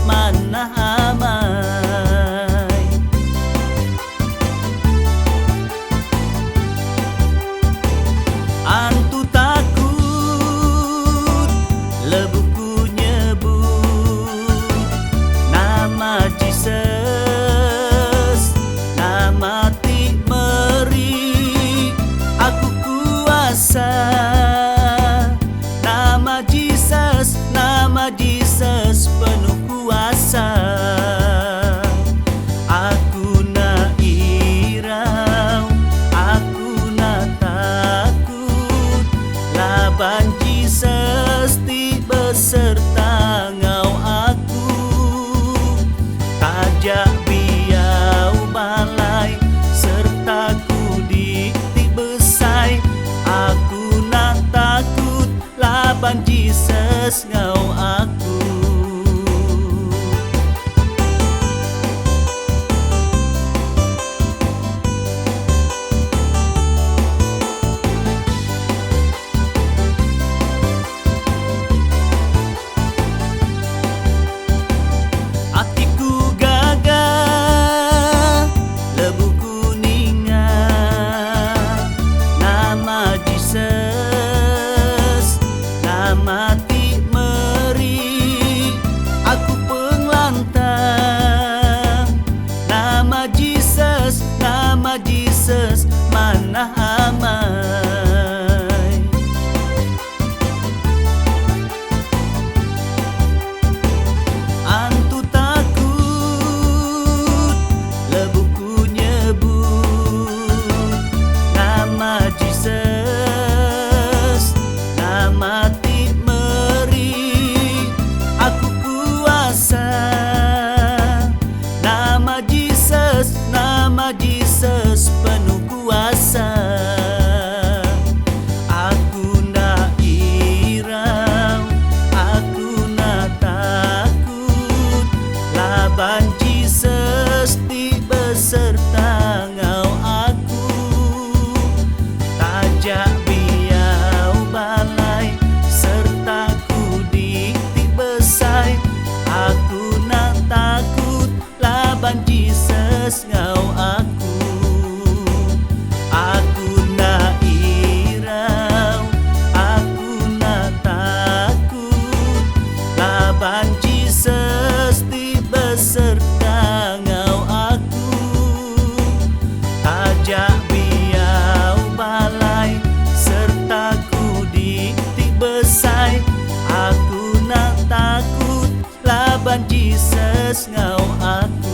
mana amai. Antu takut lebuku nyebut nama Jesus, nama ti meri aku kuasa. Nama Jesus penuh kuasa. Aku na irau, aku na takut, laban Jesus ti beserta ngau aku. Tajak biau balai serta ku di besai. Aku na takut, laban Jesus ngau aku. Hatiku gagah, lebuku ningat, nama Jesus, nama ti meri aku penglantang. Nama Jesus mana amai. Antu takut lebuku nyebut nama Jesus, nama ti meri aku kuasa. Nama Jesus penuh kuasa. Aku na irau, aku na takut, laban Jesus ti beserta ngau aku. Tajak biau balai serta ku di besai. Aku na takut, laban Jesus ngau aku. Aku na irau, aku na takut, laban Jesus ti beserta ngau aku. Tajak biau balai serta ku di besai. Aku na takut, laban Jesus ngau aku.